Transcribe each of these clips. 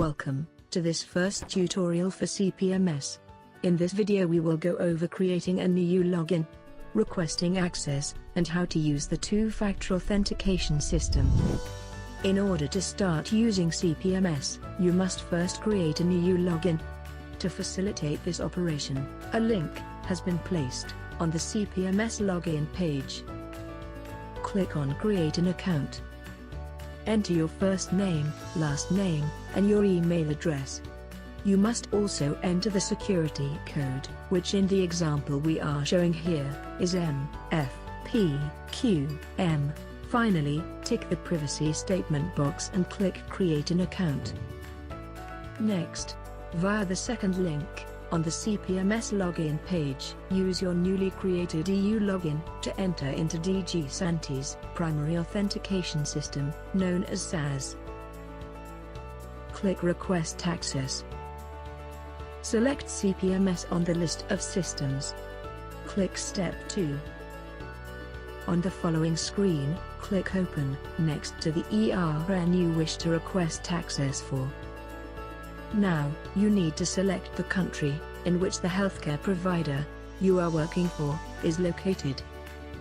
Welcome to this first tutorial for CPMS. In this video we will go over creating an EU login, requesting access, and how to use the two-factor authentication system. In order to start using CPMS, you must first create an EU login. To facilitate this operation, a link has been placed on the CPMS login page. Click on Create an account. Enter your first name, last name, and your email address. You must also enter the security code, which in the example we are showing here, is MFPQM. Finally, tick the privacy statement box and click Create an account. Next, via the second link on the CPMS login page, use your newly created EU login to enter into DG Santi's primary authentication system, known as SAAS. Click Request Access. Select CPMS on the list of systems. Click Step 2. On the following screen, click Open next to the ERN you wish to request access for. Now, you need to select the country in which the healthcare provider you are working for is located.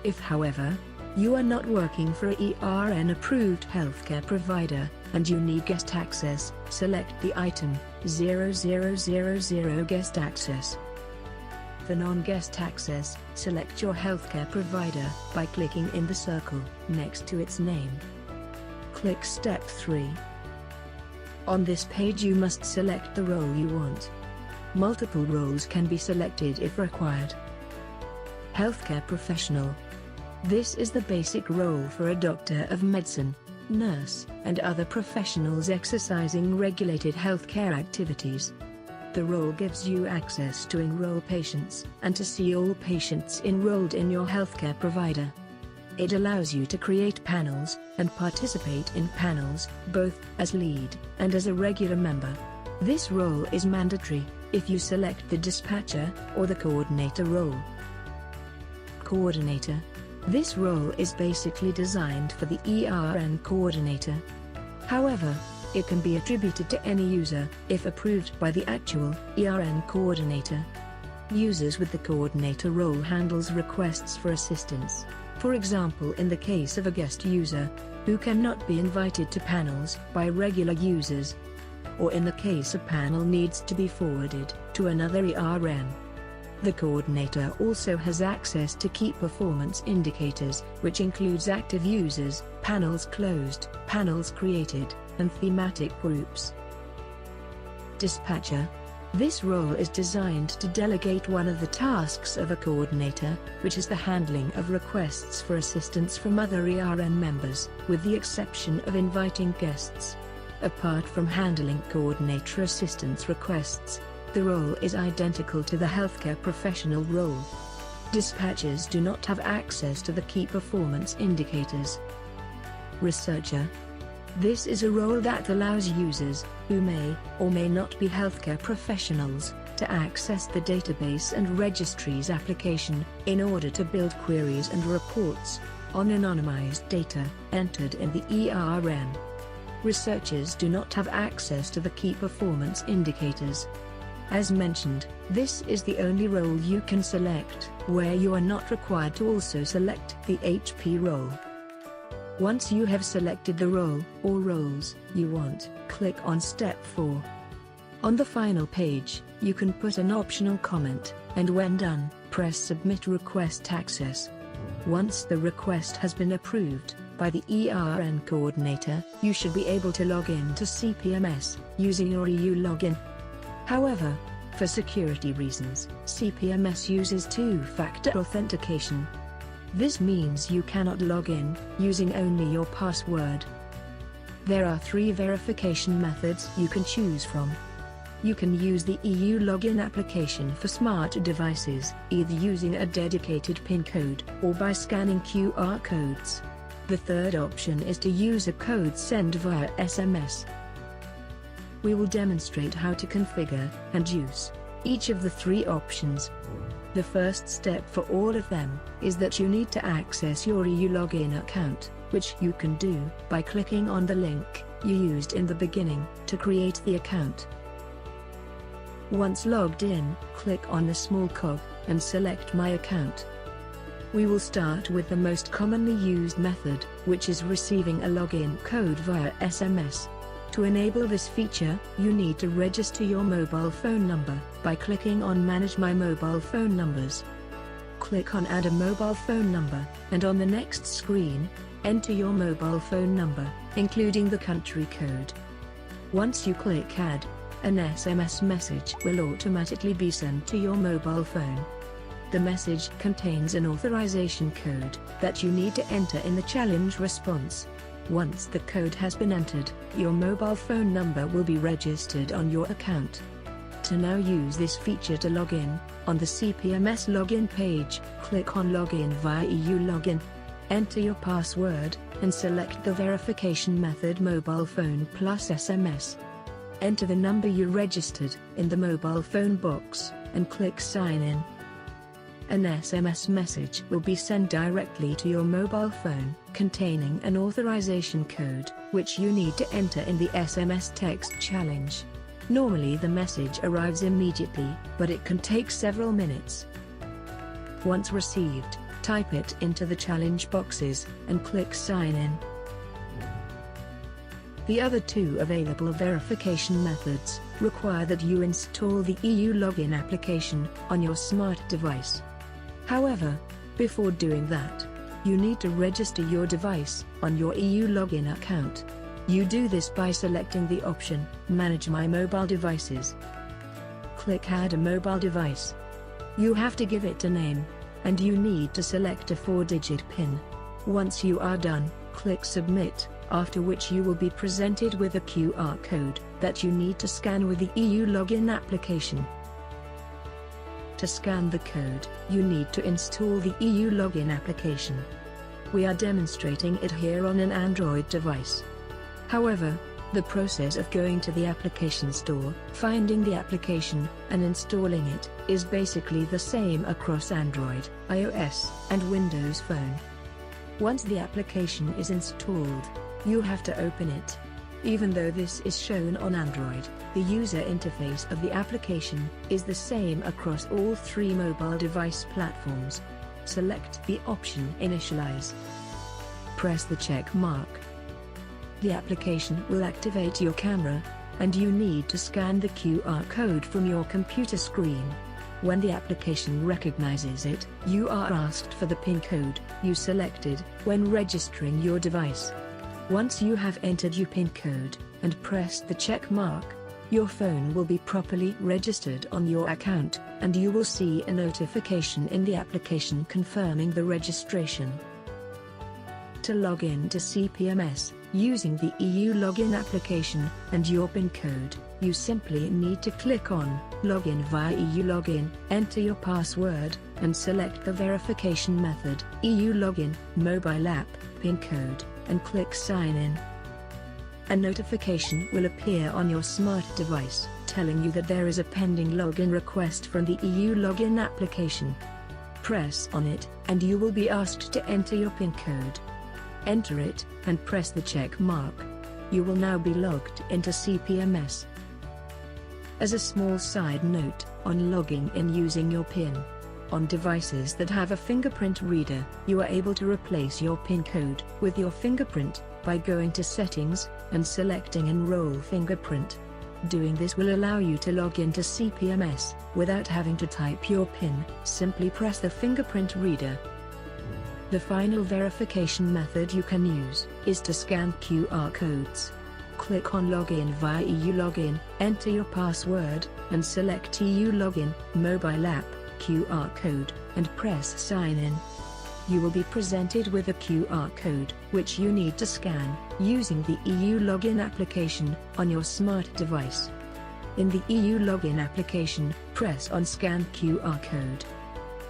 If, however, you are not working for a ERN-approved healthcare provider and you need guest access, select the item 0000 Guest Access. For non-guest access, select your healthcare provider by clicking in the circle next to its name. Click Step 3. On this page you must select the role you want. Multiple roles can be selected if required. Healthcare professional. This is the basic role for a doctor of medicine, nurse, and other professionals exercising regulated healthcare activities. The role gives you access to enroll patients and to see all patients enrolled in your healthcare provider. It allows you to create panels and participate in panels, both as lead and as a regular member. This role is mandatory if you select the dispatcher or the coordinator role. Coordinator. This role is basically designed for the ERN coordinator. However, it can be attributed to any user if approved by the actual ERN coordinator. Users with the coordinator role handles requests for assistance. For example, in the case of a guest user, who cannot be invited to panels by regular users, or in the case a panel needs to be forwarded to another ERN. The coordinator also has access to key performance indicators, which includes active users, panels closed, panels created, and thematic groups. Dispatcher. This role is designed to delegate one of the tasks of a coordinator, which is the handling of requests for assistance from other ERN members, with the exception of inviting guests. Apart from handling coordinator assistance requests, the role is identical to the healthcare professional role. Dispatchers do not have access to the key performance indicators. Researcher. This is a role that allows users, who may or may not be healthcare professionals, to access the database and registries application, in order to build queries and reports on anonymized data entered in the ERN. Researchers do not have access to the key performance indicators. As mentioned, this is the only role you can select, where you are not required to also select the HP role. Once you have selected the role, or roles, you want, click on Step 4. On the final page, you can put an optional comment, and when done, press Submit Request Access. Once the request has been approved by the ERN coordinator, you should be able to log in to CPMS using your EU login. However, for security reasons, CPMS uses two-factor authentication. This means you cannot log in using only your password. There are 3 verification methods you can choose from. You can use the EU Login application for smart devices, either using a dedicated PIN code or by scanning QR codes. The third option is to use a code sent via SMS. We will demonstrate how to configure and use each of the 3 options. The first step for all of them is that you need to access your EU Login account, which you can do by clicking on the link you used in the beginning to create the account. Once logged in, click on the small cog and select My Account. We will start with the most commonly used method, which is receiving a login code via SMS. To enable this feature, you need to register your mobile phone number by clicking on Manage My Mobile Phone Numbers. Click on Add a Mobile Phone Number, and on the next screen, enter your mobile phone number, including the country code. Once you click Add, an SMS message will automatically be sent to your mobile phone. The message contains an authorization code that you need to enter in the challenge response. Once the code has been entered, your mobile phone number will be registered on your account. To now use this feature to log in, on the CPMS login page, click on Login via EU Login. Enter your password, and select the verification method mobile phone plus SMS. Enter the number you registered in the mobile phone box, and click Sign In. An SMS message will be sent directly to your mobile phone, containing an authorization code, which you need to enter in the SMS text challenge. Normally the message arrives immediately, but it can take several minutes. Once received, type it into the challenge boxes, and click Sign In. The other two available verification methods require that you install the EU Login application on your smart device. However, before doing that, you need to register your device on your EU Login account. You do this by selecting the option, Manage My Mobile Devices. Click Add a Mobile Device. You have to give it a name, and you need to select a 4-digit PIN. Once you are done, click Submit, after which you will be presented with a QR code that you need to scan with the EU Login application. To scan the code, you need to install the EU Login application. We are demonstrating it here on an Android device. However, the process of going to the application store, finding the application, and installing it, is basically the same across Android, iOS, and Windows Phone. Once the application is installed, you have to open it. Even though this is shown on Android, the user interface of the application is the same across all three mobile device platforms. Select the option Initialize. Press the check mark. The application will activate your camera, and you need to scan the QR code from your computer screen. When the application recognizes it, you are asked for the PIN code you selected when registering your device. Once you have entered your PIN code and pressed the check mark, your phone will be properly registered on your account, and you will see a notification in the application confirming the registration. To log in to CPMS, using the EU Login application and your PIN code, you simply need to click on Login via EU Login, enter your password, and select the verification method, EU Login, mobile app, PIN code, and click Sign In. A notification will appear on your smart device, telling you that there is a pending login request from the EU Login application. Press on it, and you will be asked to enter your PIN code. Enter it, and press the check mark. You will now be logged into CPMS. As a small side note, on logging in using your PIN, on devices that have a fingerprint reader, you are able to replace your PIN code with your fingerprint by going to Settings and selecting Enroll Fingerprint. Doing this will allow you to log into CPMS without having to type your PIN. Simply press the fingerprint reader. The final verification method you can use is to scan QR codes. Click on Login via EU Login, enter your password, and select EU Login, mobile app, QR code, and press Sign In. You will be presented with a QR code, which you need to scan, using the EU Login application, on your smart device. In the EU Login application, press on Scan QR code.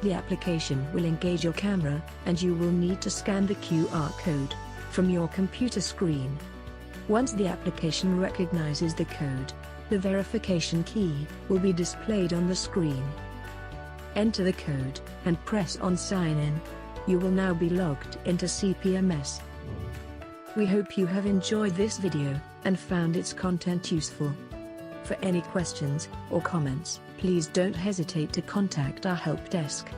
The application will engage your camera, and you will need to scan the QR code from your computer screen. Once the application recognizes the code, the verification key will be displayed on the screen. Enter the code, and press on Sign In. You will now be logged into CPMS. We hope you have enjoyed this video and found its content useful. For any questions or comments, please don't hesitate to contact our help desk.